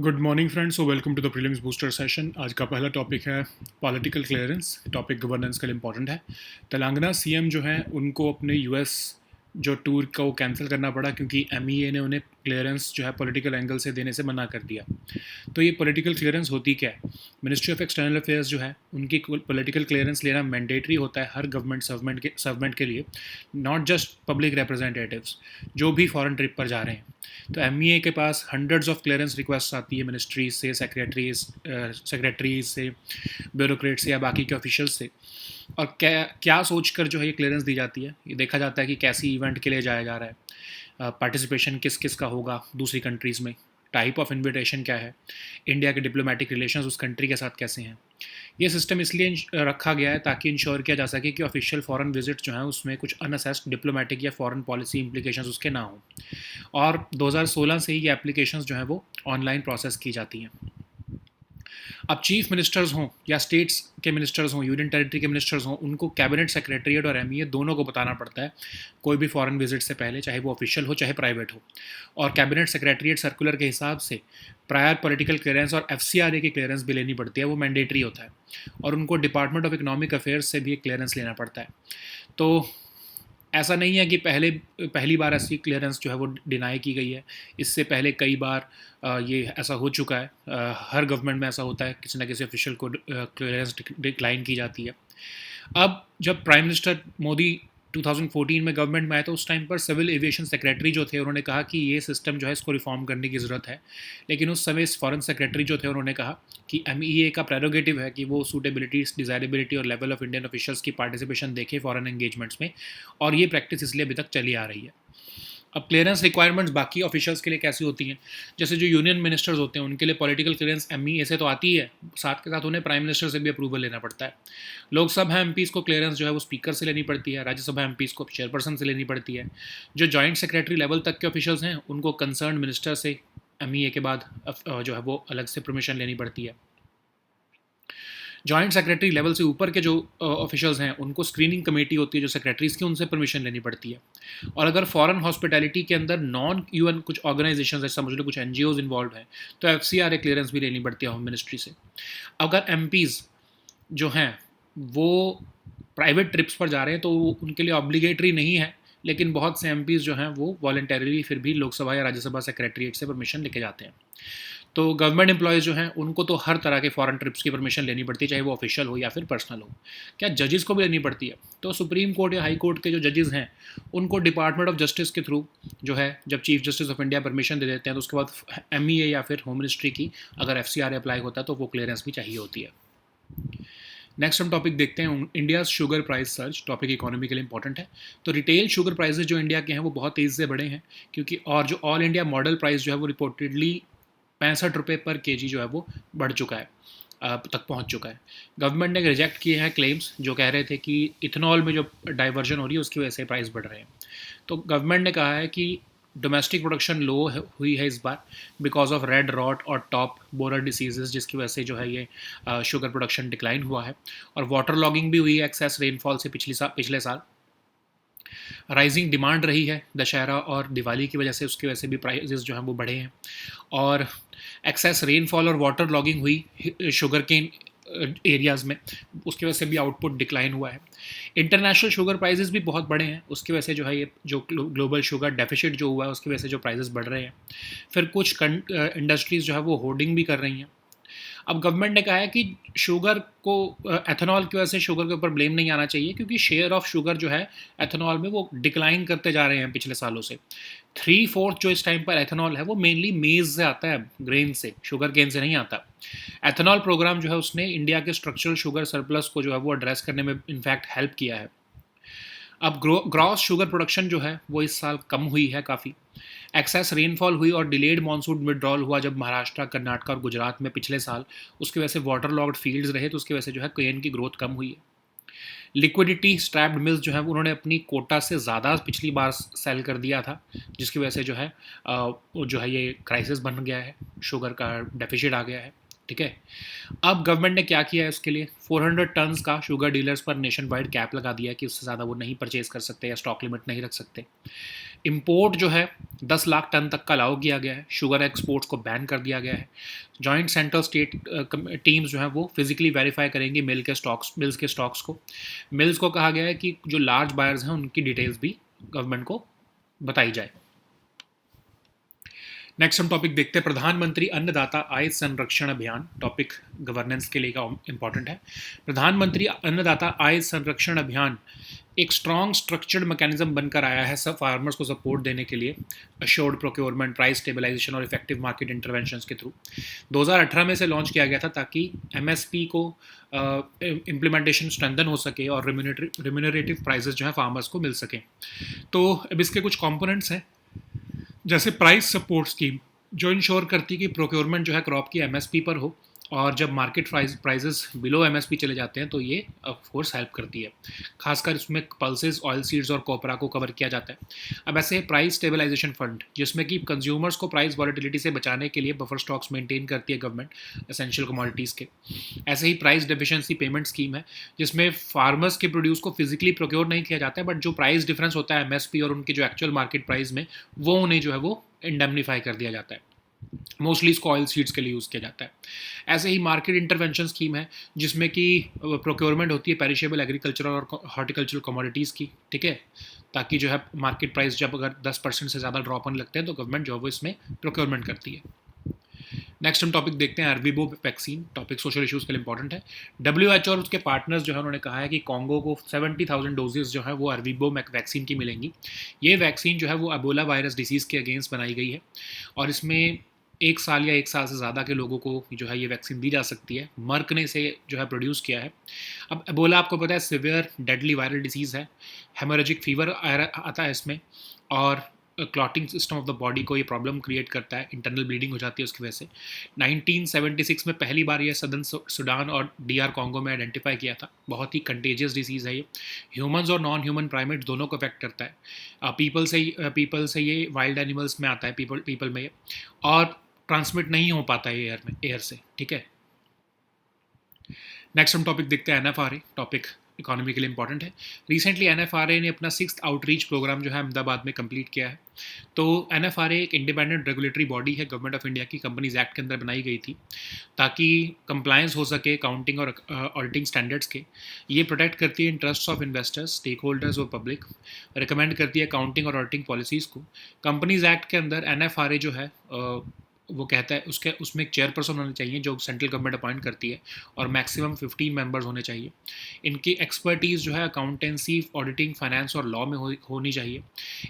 Good morning friends, so welcome to the prelims booster session. आज का पहला topic है पॉलिटिकल क्लियरेंस। टॉपिक गवर्नेंस के लिए इंपॉर्टेंट है। तेलंगाना सीएम जो है उनको अपने यूएस जो टूर का वो कैंसिल करना पड़ा क्योंकि एमईए ने उन्हें क्लियरेंस जो है पॉलिटिकल एंगल से देने से मना कर दिया। तो ये पॉलिटिकल क्लियरेंस होती क्या है? मिनिस्ट्री ऑफ एक्सटर्नल अफेयर्स जो है उनकी पॉलिटिकल क्लियरेंस लेना मैंडेटरी होता है हर गवर्नमेंट सर्वेंट के लिए, नॉट जस्ट पब्लिक रिप्रेजेंटेटिव्स जो भी फॉरेन ट्रिप पर जा रहे हैं। तो एमईए के पास हंड्रेड्स ऑफ क्लियरेंस रिक्वेस्ट आती है मिनिस्ट्रीज से, सेक्रेटरीज से, ब्यूरोक्रेट से या बाकी के ऑफिशियल्स से। और क्या क्या सोच कर जो है ये क्लियरेंस दी जाती है, ये देखा जाता है कि कैसी इवेंट के लिए जाया जा रहा है, पार्टिसिपेशन किस किस का होगा दूसरी कंट्रीज़ में, टाइप ऑफ इनविटेशन क्या है, इंडिया के डिप्लोमेटिक रिलेशंस उस कंट्री के साथ कैसे हैं। ये सिस्टम इसलिए रखा गया है ताकि इंश्योर किया जा सके कि ऑफिशियल फॉरेन विजिट जो है उसमें कुछ अनअसेस्ड डिप्लोमेटिक या फॉरेन पॉलिसी इंप्लीकेशंस उसके ना हो। और 2016 से ही ये एप्लीकेशंस जो हैं वो ऑनलाइन प्रोसेस की जाती हैं। अब चीफ मिनिस्टर्स हों या स्टेट्स के मिनिस्टर्स हों, यूनियन टेरिटरी के मिनिस्टर्स हों, उनको कैबिनेट सेक्रेटरीट और एमईए दोनों को बताना पड़ता है कोई भी फॉरेन विजिट से पहले, चाहे वो ऑफिशियल हो चाहे प्राइवेट हो। और कैबिनेट सेक्रेटरीट सर्कुलर के हिसाब से प्रायर पॉलिटिकल क्लियरेंस और एफसीआरए की क्लियरेंस भी लेनी पड़ती है, वो मैंडेटरी होता है। और उनको डिपार्टमेंट ऑफ इकोनॉमिक अफेयर्स से भी एक क्लियरेंस लेना पड़ता है। तो ऐसा नहीं है कि पहली बार ऐसी क्लियरेंस जो है वो डिनाई की गई है। इससे पहले कई बार ये ऐसा हो चुका है। हर गवर्नमेंट में ऐसा होता है, किसी ना किसी ऑफिशियल को क्लियरेंस डिक्लाइन की जाती है। अब जब प्राइम मिनिस्टर मोदी 2014 में गवर्नमेंट में आया तो उस टाइम पर सिविल एविएशन सेक्रेटरी जो थे उन्होंने कहा कि ये सिस्टम जो है इसको रिफॉर्म करने की ज़रूरत है। लेकिन उस समय फॉरेन सेक्रेटरी जो थे उन्होंने कहा कि एमईए का प्रेरोगेटिव है कि वो सूटेबिलिटी, डिज़ायरेबिलिटी और लेवल ऑफ इंडियन ऑफिशियल्स की पार्टिसिपेशन देखे फॉरेन एंगेजमेंट्स में। और ये प्रैक्टिस इसलिए अभी तक चली आ रही है। अब क्लियरेंस रिक्वायरमेंट्स बाकी ऑफिशियल्स के लिए कैसी होती हैं? जैसे जो यूनियन मिनिस्टर्स होते हैं उनके लिए पॉलिटिकल क्लियरेंस एमईए से तो आती है, साथ के साथ उन्हें प्राइम मिनिस्टर से भी अप्रूवल लेना पड़ता है। लोकसभा एमपीज़ को क्लियरेंस जो है वो स्पीकर से लेनी पड़ती है, राज्यसभा एमपीज़ को चेयरपर्सन से लेनी पड़ती है। जो जॉइंट सेक्रेटरी लेवल तक के ऑफिशियल्स हैं उनको कंसर्न मिनिस्टर से एमईए के बाद जो है वो अलग से परमिशन लेनी पड़ती है। जॉइंट सेक्रेटरी लेवल से ऊपर के जो ऑफिशियल्स हैं उनको स्क्रीनिंग कमेटी होती है जो सेक्रेटरीज की, उनसे परमिशन लेनी पड़ती है। और अगर फॉरेन हॉस्पिटैलिटी के अंदर नॉन यूएन कुछ ऑर्गेनाइजेशन ऐसा समझ लो, कुछ एनजीओज इन्वॉल्व हैं, तो एफसीआरए क्लियरेंस भी लेनी पड़ती है होम मिनिस्ट्री से। अगर एमपीज़ जो हैं वो प्राइवेट ट्रिप्स पर जा रहे हैं तो उनके लिए ऑब्लिगेटरी नहीं है, लेकिन बहुत से एमपीज़ जो हैं वो वॉलंटरीली फिर भी लोकसभा या राज्यसभा सेक्रेटरीट से परमिशन लेके जाते हैं। तो गवर्नमेंट एम्प्लॉयज़ जो हैं उनको तो हर तरह के फॉरेन ट्रिप्स की परमिशन लेनी पड़ती है, चाहे वो ऑफिशियल हो या फिर पर्सनल हो। क्या जजेस को भी लेनी पड़ती है? तो सुप्रीम कोर्ट या हाई कोर्ट के जो जजेस हैं उनको डिपार्टमेंट ऑफ जस्टिस के थ्रू जो है, जब chief justice of India permission दे देते हैं तो उसके बाद एमईए या फिर होम मिनिस्ट्री की अगर एफसीआरए अप्लाई होता है तो वो क्लियरेंस भी चाहिए होती है। नेक्स्ट हम टॉपिक देखते हैं India sugar price search. Topic economy के लिए इंपॉर्टेंट है। तो रिटेल शुगर प्राइसेस जो इंडिया के हैं वो बहुत तेज़ी से बढ़े हैं, क्योंकि और जो ऑल इंडिया मॉडल प्राइस जो है वो रिपोर्टेडली 65 रुपये पर केजी जो है वो बढ़ चुका है, तक पहुंच चुका है। गवर्नमेंट ने रिजेक्ट किए हैं क्लेम्स जो कह रहे थे कि इथेनॉल में जो डाइवर्जन हो रही है उसकी वजह से प्राइस बढ़ रहे हैं। तो गवर्नमेंट ने कहा है कि डोमेस्टिक प्रोडक्शन लो हुई है इस बार बिकॉज ऑफ रेड रॉट और टॉप बोरर डिसीजेज, जिसकी वजह से जो है ये शुगर प्रोडक्शन डिक्लाइन हुआ है। और वाटर लॉगिंग भी हुई है एक्सेस रेनफॉल से पिछले साल। राइजिंग डिमांड रही है दशहरा और दिवाली की वजह से, उसकी वजह से भी प्राइसेस जो हैं वो बढ़े हैं। और एक्सेस रेनफॉल और वाटर लॉगिंग हुई शुगर केन एरियाज़ में, उसकी वजह से भी आउटपुट डिक्लाइन हुआ है। इंटरनेशनल शुगर प्राइसेस भी बहुत बढ़े हैं, उसकी वजह से जो है ये जो ग्लोबल शुगर डेफिसिट जो हुआ है उसकी वजह से जो प्राइसेस बढ़ रहे हैं। फिर कुछ इंडस्ट्रीज़ जो है वो होर्डिंग भी कर रही हैं। अब गवर्नमेंट ने कहा है कि शुगर को एथेनॉल की वजह से शुगर के ऊपर ब्लेम नहीं आना चाहिए, क्योंकि शेयर ऑफ शुगर जो है एथेनॉल में वो डिक्लाइन करते जा रहे हैं पिछले सालों से। 3/4 जो इस टाइम पर एथेनॉल है वो मेनली मेज से आता है, ग्रेन से, शुगर केन से नहीं आता। एथेनॉल प्रोग्राम जो है उसने इंडिया के स्ट्रक्चरल शुगर सरप्लस को जो है वो एड्रेस करने में इनफैक्ट हेल्प किया है। अब ग्रॉस शुगर प्रोडक्शन जो है वो इस साल कम हुई है काफ़ी। एक्सेस रेनफॉल हुई और डिलेड मानसून विड्रॉल हुआ जब महाराष्ट्र, कर्नाटक और गुजरात में पिछले साल, उसकी वजह से वाटर लॉग्ड फील्ड्स रहे, तो उसकी वजह से जो है केन की ग्रोथ कम हुई है। लिक्विडिटी स्ट्रैप्ड मिल्स जो है उन्होंने अपनी कोटा से ज़्यादा पिछली बार सेल कर दिया था, जिसकी वजह से जो है ये क्राइसिस बन गया है, शुगर का डेफिसिट आ गया है। ठीक है। अब गवर्नमेंट ने क्या किया है उसके लिए, 400 टन्स का शुगर डीलर्स पर नेशन वाइड कैप लगा दिया है कि उससे ज़्यादा वो नहीं परचेज कर सकते या स्टॉक लिमिट नहीं रख सकते। इंपोर्ट जो है 10 लाख टन तक का अलाउ किया गया है। शुगर एक्सपोर्ट्स को बैन कर दिया गया है। जॉइंट सेंट्रल स्टेट टीम्स जो है वो फिजिकली वेरीफाई करेंगी मिल्स के स्टॉक्स को। मिल्स को कहा गया है कि जो लार्ज बायर्स हैं उनकी डिटेल्स भी गवर्नमेंट को बताई जाए। नेक्स्ट हम टॉपिक देखते हैं, प्रधानमंत्री अन्नदाता आय संरक्षण अभियान। टॉपिक गवर्नेंस के लिए का इंपॉर्टेंट है। प्रधानमंत्री अन्नदाता आय संरक्षण अभियान एक स्ट्रॉन्ग स्ट्रक्चर्ड मैकेनिज्म बनकर आया है सब फार्मर्स को सपोर्ट देने के लिए, अश्योर्ड प्रोक्योरमेंट, प्राइस स्टेबलाइजेशन और इफेक्टिव मार्केट इंटरवेंशंस के थ्रू। 2018 में से लॉन्च किया गया था ताकि एमएसपी को इम्प्लीमेंटेशन स्ट्रेंथन हो सके और रिम्यूनरेटिव प्राइसेस जो है फार्मर्स को मिल सकें। तो अब इसके कुछ कंपोनेंट्स हैं, जैसे प्राइस सपोर्ट स्कीम जो इंश्योर करती है कि प्रोक्योरमेंट जो है क्रॉप की एमएसपी पर हो, और जब मार्केट प्राइजेस बिलो एमएसपी चले जाते हैं तो ये ऑफ कोर्स हेल्प करती है। खासकर इसमें पल्सेस, ऑयल सीड्स और कोपरा को कवर किया जाता है। अब ऐसे प्राइस स्टेबलाइजेशन फंड जिसमें कि कंज्यूमर्स को प्राइस वॉलेटिलिटी से बचाने के लिए बफर स्टॉक्स मेंटेन करती है गवर्नमेंट एसेंशियल कमोडिटीज़ के। ऐसे ही प्राइस डेफिशिएंसी पेमेंट स्कीम है जिसमें फार्मर्स के प्रोड्यूस को फिजिकली प्रोक्योर नहीं किया जाता है, बट जो प्राइस डिफरेंस होता है एमएसपी और उनके जो एक्चुअल मार्केट प्राइस में, वो उन्हें जो है वो इंडेमनीफाई कर दिया जाता है। मोस्टली इसको ऑयल सीड्स के लिए यूज़ किया जाता है। ऐसे ही मार्केट इंटरवेंशन स्कीम है जिसमें कि प्रोक्योरमेंट होती है पेरिशेबल एग्रीकल्चरल और हॉर्टिकल्चरल कमोडिटीज़ की, ठीक है, ताकि जो है मार्केट प्राइस जब अगर 10% से ज़्यादा ड्रॉप होने लगते हैं तो गवर्नमेंट जो है वो इसमें प्रोक्योरमेंट करती है। नेक्स्ट हम टॉपिक देखते हैं अर्विबो वैक्सीन। टॉपिक सोशल इश्यूज़ के लिए इंपॉर्टेंट है। WHO और उसके पार्टनर्स जो है उन्होंने कहा है कि कॉन्गो को 70,000 डोजेज जो है वो अर्विबो वैक्सीन की मिलेंगी। ये वैक्सीन जो है वो एबोला वायरस डिसीज़ के अगेंस्ट बनाई गई है और इसमें 1 साल या 1 साल से ज़्यादा के लोगों को जो है ये वैक्सीन दी जा सकती है। मर्क ने इसे जो है प्रोड्यूस किया है। अब एबोला आपको पता है सिवियर डेडली वायरल डिसीज़ है। हेमोरेजिक फीवर आता है इसमें, और clotting system of the body को ये प्रॉब्लम क्रिएट करता है, इंटरनल ब्लीडिंग हो जाती है उसकी वजह से। 1976 में पहली बार ये सदर्न सूडान और DR कॉन्गो में आइडेंटिफाई किया था। बहुत ही कंटेजियस डिसीज़ है ये। ह्यूमंस और नॉन ह्यूमन प्राइमेट दोनों को अफेक्ट करता है। पीपल से ये वाइल्ड एनिमल्स में आता है, पीपल में ये, और ट्रांसमिट नहीं हो पाता है एयर से, ठीक है। नेक्स्ट हम टॉपिक देखते हैं NFRA। टॉपिक इकोनॉमी के लिए इंपॉर्टेंट है। रिसेंटली NFRA ने अपना 6th आउटरीच प्रोग्राम जो है अहमदाबाद में कंप्लीट किया है। तो NFRA एक इंडिपेंडेंट रेगुलेटरी बॉडी है गवर्नमेंट ऑफ इंडिया की, कंपनीज एक्ट के अंदर बनाई गई थी ताकि कंप्लायंस हो सके काउंटिंग और ऑडिटिंग स्टैंडर्ड्स के। ये प्रोटेक्ट करती है interest of investors, stake holders और पब्लिक। रिकमेंड करती है काउंटिंग और ऑडिटिंग पॉलिसीज़ को। कंपनीज एक्ट के अंदर NFRA जो है वो कहता है उसमें एक चेयरपर्सन होना चाहिए जो सेंट्रल गवर्नमेंट अपॉइंट करती है, और मैक्सिमम 15 मेंबर्स होने चाहिए। इनकी एक्सपर्टीज़ जो है अकाउंटेंसी, ऑडिटिंग, फाइनेंस और लॉ में होनी चाहिए।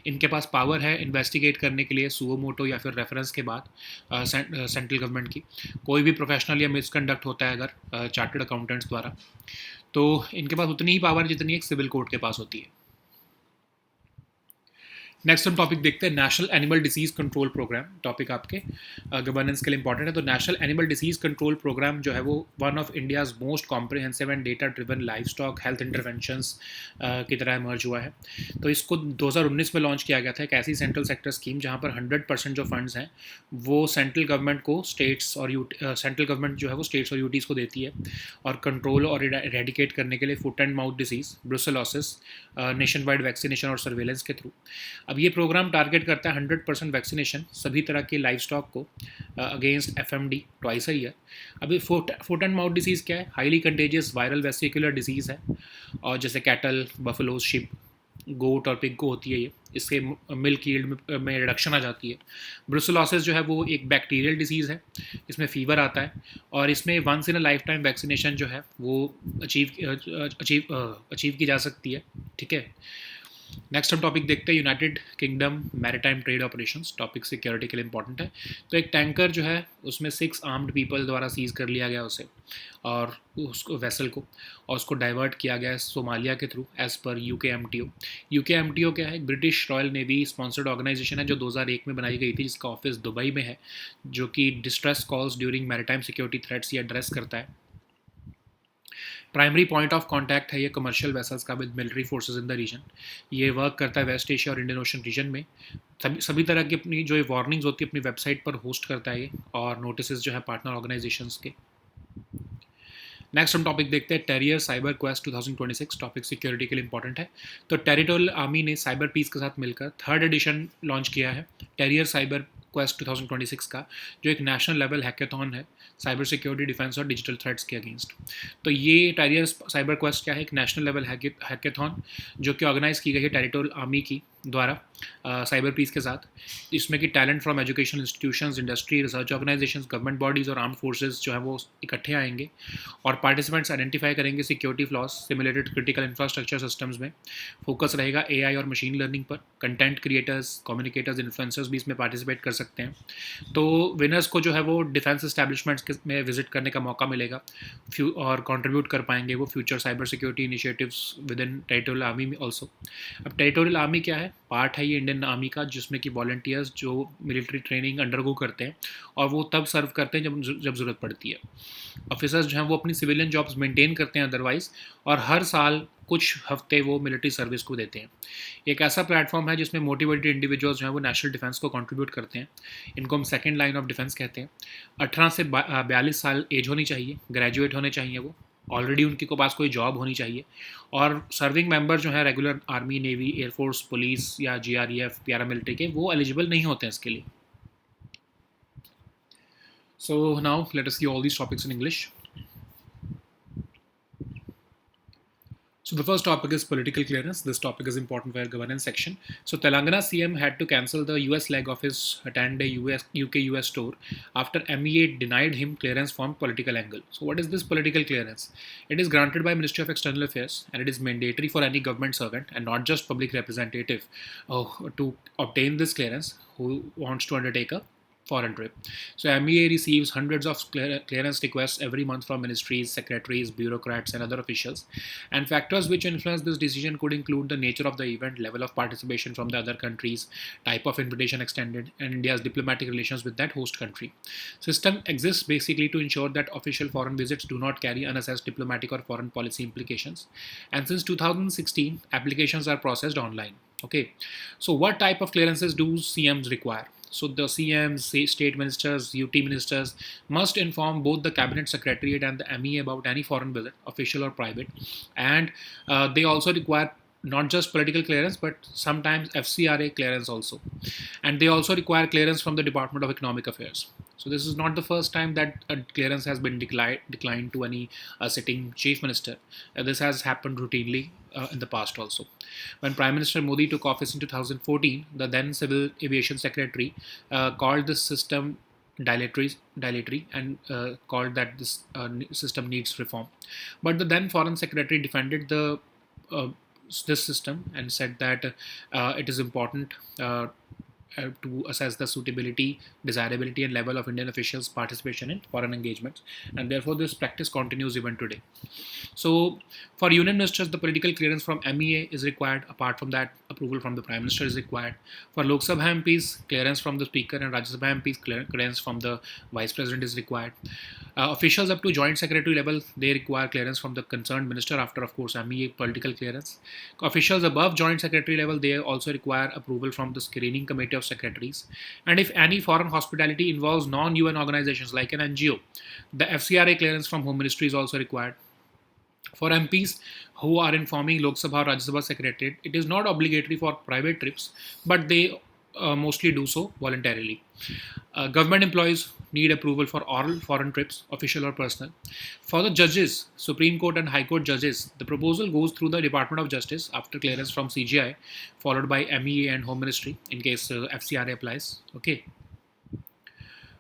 इनके पास पावर है इन्वेस्टिगेट करने के लिए सुओ मोटो या फिर रेफरेंस के बाद सेंट्रल गवर्नमेंट की कोई भी प्रोफेशनल या मिसकंडक्ट होता है अगर चार्टर्ड अकाउंटेंट्स द्वारा, तो इनके पास उतनी ही पावर जितनी एक सिविल कोर्ट के पास होती है। नेक्स्ट हम टॉपिक देखते हैं national animal disease control programme. Topic आपके गवर्नेंस के लिए इंपॉर्टेंट है। तो national animal disease control programme जो है वो one of India's most comprehensive and data driven livestock health interventions की तरह इमर्ज हुआ है। तो इसको 2019 में लॉन्च किया गया था। एक ऐसी सेंट्रल सेक्टर स्कीम जहाँ पर 100% जो फंड्स हैं वो सेंट्रल गवर्नमेंट को स्टेट्स और सेंट्रल गवर्नमेंट जो है वो स्टेट्स और यूटीज़ को देती है, और कंट्रोल और इरेडिकेट करने के लिए foot and mouth disease, brucellosis, nation wide vaccination और सर्वेलेंस के थ्रू। अब ये प्रोग्राम टारगेट करता है 100% वैक्सीनेशन सभी तरह के लाइफ स्टॉक को against FMD twice a year. अभी फुट एंड माउथ डिसीज़ क्या है? Highly contagious viral vesicular disease है, और जैसे कैटल, बफलोज, शिप, गोट और पिग को होती है ये। इसके मिल्क यील्ड में रिडक्शन आ जाती है। ब्रुसेलोसिस जो है वो एक बैक्टीरियल डिसीज़ है, इसमें फीवर आता है, और इसमें once in a lifetime vaccination जो है वो अचीव की जा सकती है, ठीक है। नेक्स्ट हम टॉपिक देखते हैं United kingdom maritime trade operations. Topic security के लिए इंपॉर्टेंट है। तो एक टैंकर जो है उसमें 6 आर्म्ड पीपल द्वारा सीज कर लिया गया उसे, और उसको वेसल को, और उसको डाइवर्ट किया गया सोमालिया के थ्रू एज पर UKMTO। UKMTO क्या है? British Royal Navy sponsored organisation है जो 2001 में बनाई गई थी, जिसका ऑफिस दुबई में है, जो कि distress calls during maritime security threats ये एड्रेस करता है। प्राइमरी पॉइंट ऑफ कांटेक्ट है ये कमर्शियल वेसल्स का with military forces in the region. ये वर्क करता है वेस्ट एशिया और इंडियन ओशन रीजन में। सभी तरह की अपनी जो वार्निंग्स होती है अपनी वेबसाइट पर होस्ट करता है ये, और नोटिस जो है पार्टनर ऑर्गेनाइजेशंस के। नेक्स्ट हम टॉपिक देखते हैं terrier cyber quest 2026। Topic security के लिए इंपॉर्टेंट है। तो टेरिटोरियल आर्मी ने साइबर पीस के साथ मिलकर थर्ड एडिशन लॉन्च किया है टेरियर साइबर क्वेस्ट 2026 का, जो एक नेशनल लेवल हैकेथॉन है साइबर सिक्योरिटी, डिफेंस और डिजिटल थ्रेट्स के अगेंस्ट। तो ये टेरियर साइबर क्वेस्ट क्या है? एक नेशनल लेवल हैकेथॉन जो कि ऑर्गेनाइज की गई है टेरिटोरियल आर्मी की द्वारा साइबर पीस के साथ, इसमें कि talent from education institutions, industry, research organisations, government bodies और आर्म्ड फोर्सेज जो है वो इकट्ठे आएंगे और पार्टिसिपेंट्स आइडेंटिफाई करेंगे security flaws simulated critical infrastructure systems में। फोकस रहेगा एआई और मशीन लर्निंग पर। कंटेंट क्रिएटर्स, कम्युनिकेटर्स, इन्फ्लुएंसर्स भी इसमें पार्टिसिपेट कर सकते हैं। तो विनर्स को जो है वो डिफेंस एस्टैब्लिशमेंट्स में विजिट करने का मौका मिलेगा और कंट्रीब्यूट कर पाएंगे वो future cyber security initiatives with in territorial army में ऑल्सो। अब टेरिटोरियल आर्मी क्या है? पार्ट है ये इंडियन आर्मी का, जिसमें कि वॉलंटियर्स जो मिलिट्री ट्रेनिंग अंडरगो करते हैं और वो तब सर्व करते हैं जब ज़रूरत पड़ती है। ऑफिसर्स जो हैं वो अपनी सिविलियन जॉब्स मेंटेन करते हैं अदरवाइज, और हर साल कुछ हफ्ते वो मिलिट्री सर्विस को देते हैं। एक ऐसा प्लेटफॉर्म है जिसमें मोटिवेटेड इंडिविजुअल्स जो हैं वो नेशनल डिफेंस को कंट्रीब्यूट करते हैं। इनको हम सेकंड लाइन ऑफ डिफेंस कहते हैं। 18 से 42 साल एज होनी चाहिए, ग्रेजुएट होने चाहिए वो, ऑलरेडी उनके को पास कोई जॉब होनी चाहिए, और सर्विंग मेंबर जो है regular army, navy, air force, police या जीआरईएफ, पैरामिलिट्री के, वो एलिजिबल नहीं होते हैं इसके लिए। So now let us see all these topics in English. So the first topic is political clearance. This topic is important for our governance section. So Telangana CM had to cancel the US leg of his 10-day UK-US tour after MEA denied him clearance from political angle. So what is this political clearance? It is granted by Ministry of External Affairs and it is mandatory for any government servant and not just public representative to obtain this clearance who wants to undertake a foreign trip. So MEA receives hundreds of clearance requests every month from ministries, secretaries, bureaucrats, and other officials. And factors which influence this decision could include the nature of the event, level of participation from the other countries, type of invitation extended, and India's diplomatic relations with that host country. System exists basically to ensure that official foreign visits do not carry unassessed diplomatic or foreign policy implications. And since 2016, applications are processed online. Okay, so what type of clearances do CMs require? So the CMs, state ministers, UT ministers must inform both the cabinet secretariat and the MEA about any foreign visit, official or private, and they also require not just political clearance but sometimes FCRA clearance also, and they also require clearance from the Department of Economic Affairs. So this is not the first time that a clearance has been declined to any sitting chief minister. This has happened routinely in the past also. When Prime Minister Modi took office in 2014, the then Civil Aviation Secretary called this system dilatory and called that this system needs reform. But the then Foreign Secretary defended the this system and said that it is important to assess the suitability, desirability, and level of Indian officials' participation in foreign engagements, and therefore this practice continues even today. So, for union ministers, the political clearance from MEA is required. Apart from that, approval from the Prime Minister is required. For Lok Sabha MPs, clearance from the Speaker, and Rajya Sabha MPs, clearance from the Vice President is required. Officials up to Joint Secretary level, they require clearance from the concerned minister after, of course, MEA political clearance. Officials above Joint Secretary level, they also require approval from the screening committee of secretaries. And if any foreign hospitality involves non-UN organizations like an NGO, the FCRA clearance from Home Ministry is also required. For MPs who are informing Lok Sabha or Rajya Sabha Secretariat, it is not obligatory for private trips, but they mostly do so voluntarily. Government employees need approval for oral foreign trips, official or personal. For the judges, Supreme Court and High Court judges, the proposal goes through the Department of Justice after clearance from CGI, followed by MEA and Home Ministry in case FCRA applies. Okay.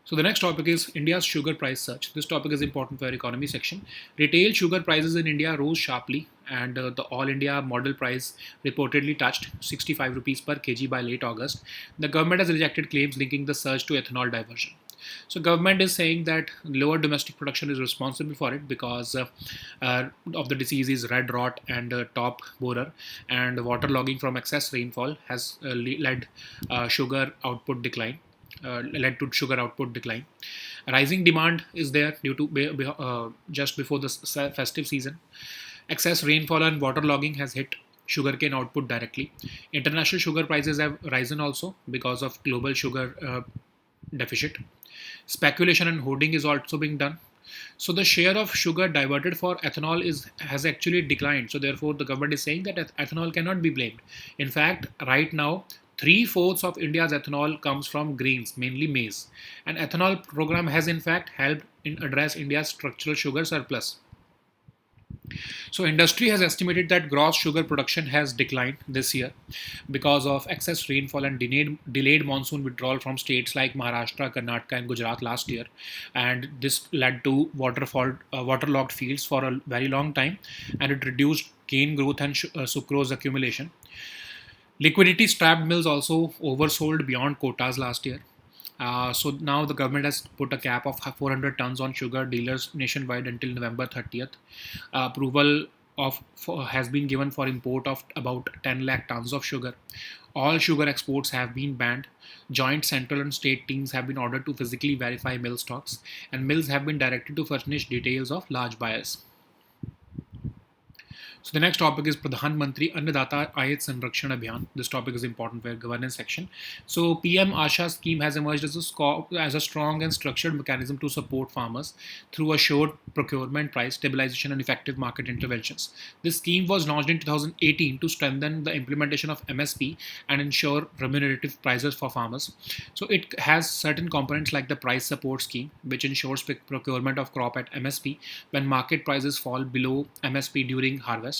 So the next topic is India's sugar price surge. This topic is important for our economy section. Retail sugar prices in India rose sharply, and the All India model price reportedly touched 65 rupees per kg by late August. The government has rejected claims linking the surge to ethanol diversion. So government is saying that lower domestic production is responsible for it because of the diseases red rot and top borer, and waterlogging from excess rainfall has led sugar output decline. Led to sugar output decline. Rising demand is there due to just before the festive season. Excess rainfall and waterlogging has hit sugarcane output directly. International sugar prices have risen also because of global sugar deficit. Speculation and hoarding is also being done. So the share of sugar diverted for ethanol has actually declined. So therefore, the government is saying that ethanol cannot be blamed. In fact, right now, three-fourths of India's ethanol comes from grains, mainly maize. And ethanol program has in fact helped in address India's structural sugar surplus. So industry has estimated that gross sugar production has declined this year because of excess rainfall and delayed monsoon withdrawal from states like Maharashtra, Karnataka, and Gujarat last year, and this led to waterlogged fields for a very long time, and it reduced cane growth and sucrose accumulation. Liquidity strapped mills also oversold beyond quotas last year. So now the government has put a cap of 400 tons on sugar dealers nationwide until November 30th. Approval has been given for import of about 10 lakh tons of sugar. All sugar exports have been banned. Joint central and state teams have been ordered to physically verify mill stocks, and mills have been directed to furnish details of large buyers. So the next topic is Pradhan Mantri Annadata Ayat Sanrakshan Abhiyan. This topic is important for governance section. So PM Asha scheme has emerged as a strong and structured mechanism to support farmers through assured procurement, price stabilization, and effective market interventions. This scheme was launched in 2018 to strengthen the implementation of MSP and ensure remunerative prices for farmers. So it has certain components like the price support scheme, which ensures procurement of crop at MSP when market prices fall below MSP during harvest.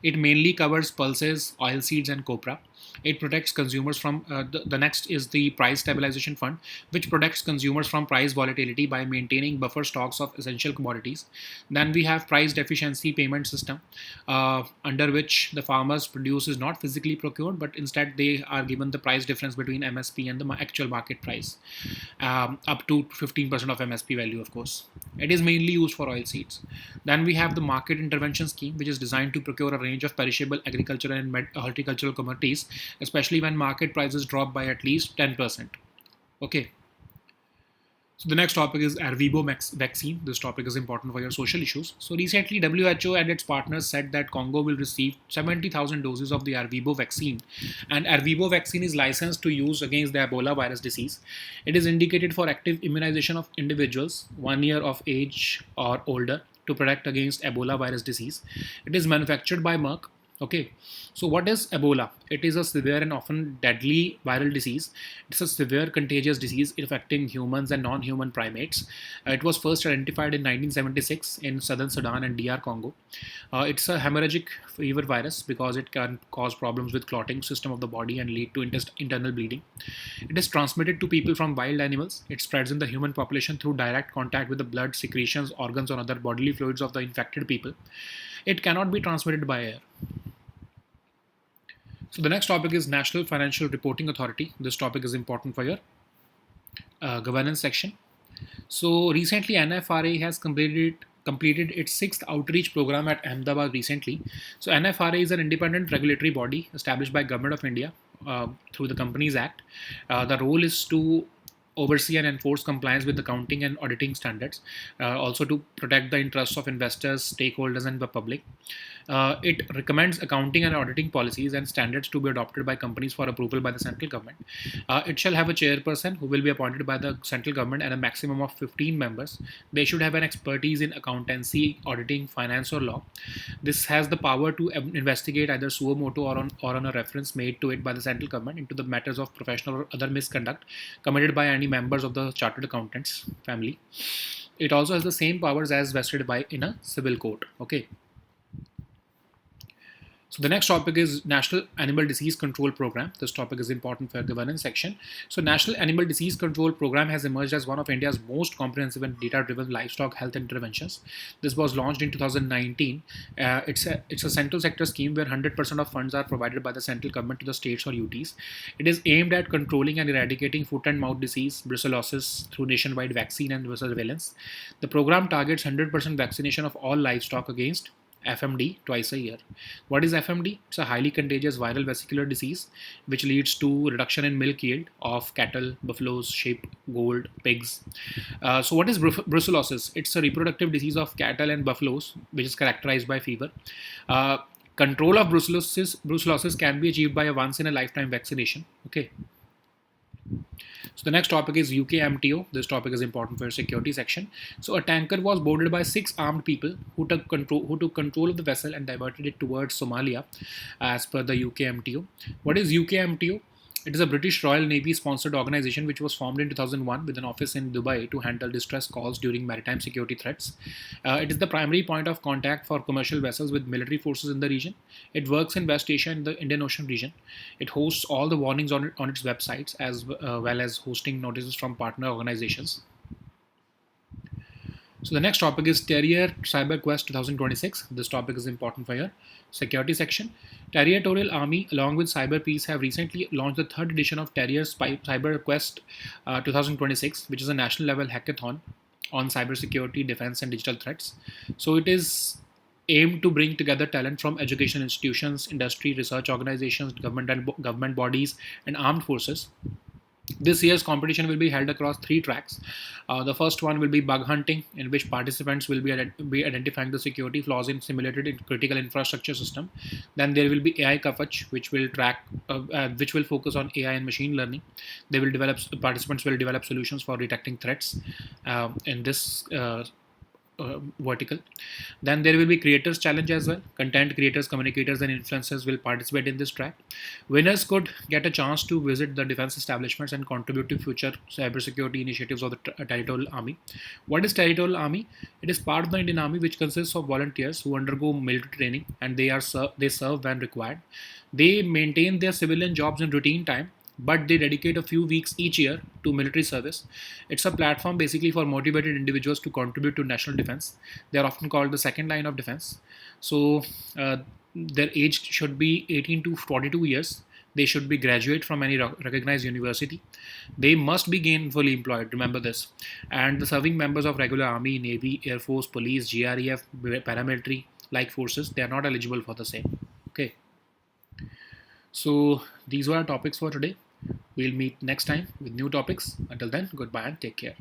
It mainly covers pulses, oilseeds, and copra. It protects consumers from the next is the price stabilization fund, which protects consumers from price volatility by maintaining buffer stocks of essential commodities. Then we have price deficiency payment system, under which the farmer's produce is not physically procured, but instead they are given the price difference between MSP and the actual market price, up to 15% of MSP value, of course. It is mainly used for oilseeds. Then we have the market intervention scheme, which is designed to procure a range of perishable agricultural and horticultural commodities, especially when market prices drop by at least 10%. Okay. So the next topic is Ervebo vaccine. This topic is important for your social issues. So recently, WHO and its partners said that Congo will receive 70,000 doses of the Ervebo vaccine, and Ervebo vaccine is licensed to use against the Ebola virus disease. It is indicated for active immunization of individuals 1 year of age or older to protect against Ebola virus disease. It is manufactured by Merck. Okay, so what is Ebola? It is a severe and often deadly viral disease. It's a severe contagious disease affecting humans and non-human primates. It was first identified in 1976 in southern Sudan and DR Congo. It's a hemorrhagic fever virus because it can cause problems with clotting system of the body and lead to internal bleeding. It is transmitted to people from wild animals. It spreads in the human population through direct contact with the blood, secretions, organs, or other bodily fluids of the infected people. It cannot be transmitted by air. So the next topic is National Financial Reporting Authority. This topic is important for your governance section. So recently, NFRA has completed its sixth outreach program at Ahmedabad recently. So NFRA is an independent regulatory body established by Government of India through the Companies Act. The role is to oversee and enforce compliance with accounting and auditing standards, also to protect the interests of investors, stakeholders, and the public. It recommends accounting and auditing policies and standards to be adopted by companies for approval by the central government. It shall have a chairperson who will be appointed by the central government and a maximum of 15 members. They should have an expertise in accountancy, auditing, finance, or law. This has the power to investigate either suo motu or on a reference made to it by the central government into the matters of professional or other misconduct committed by any members of the chartered accountants family. It also has the same powers as vested by in a civil court. Okay. So the next topic is National Animal Disease Control Program. This topic is important for governance section. So National Animal Disease Control Program has emerged as one of India's most comprehensive and data-driven livestock health interventions. This was launched in 2019. It's a central sector scheme where 100% of funds are provided by the central government to the states or UTs. It is aimed at controlling and eradicating foot and mouth disease, brucellosis through nationwide vaccine and surveillance. The program targets 100% vaccination of all livestock against FMD twice a year. What is FMD? It's a highly contagious viral vesicular disease which leads to reduction in milk yield of cattle, buffaloes, sheep, goat, pigs. So what is brucellosis? It's a reproductive disease of cattle and buffaloes which is characterized by fever. Control of brucellosis can be achieved by a once in a lifetime vaccination. Okay. So the next topic is UKMTO. This topic is important for your security section. So a tanker was boarded by 6 armed people who took control of the vessel and diverted it towards Somalia, as per the UKMTO. What is UKMTO? It is a British Royal Navy sponsored organization which was formed in 2001 with an office in Dubai to handle distress calls during maritime security threats. It is the primary point of contact for commercial vessels with military forces in the region. It works in West Asia and the Indian Ocean region. It hosts all the warnings on its websites, as well as hosting notices from partner organizations. So the next topic is Terrier CyberQuest 2026. This topic is important for your security section. Territorial Army, along with CyberPeace, have recently launched the third edition of Terrier CyberQuest 2026, which is a national level hackathon on cybersecurity, defense, and digital threats. So it is aimed to bring together talent from education institutions, industry, research organizations, government bodies, and armed forces. This year's competition will be held across 3 tracks. The first one will be bug hunting, in which participants will be identifying the security flaws in simulated critical infrastructure system. Then there will be AI Kavach, which will focus on AI and machine learning. Participants will develop solutions for detecting threats in this vertical. Then there will be creators challenge as well. Content creators, communicators, and influencers will participate in this track. Winners could get a chance to visit the defense establishments and contribute to future cybersecurity initiatives of the Territorial Army. What is Territorial Army? It is part of the Indian Army which consists of volunteers who undergo military training, and they serve when required. They maintain their civilian jobs in routine time, but they dedicate a few weeks each year to military service. It's a platform basically for motivated individuals to contribute to national defense. They are often called the second line of defense. So their age should be 18 to 42 years. They should be graduate from any recognized university. They must be gainfully employed. Remember this. And the serving members of regular army, navy, air force, police, GREF, paramilitary like forces, they are not eligible for the same. Okay. So these were our topics for today. We'll meet next time with new topics. Until then, goodbye and take care.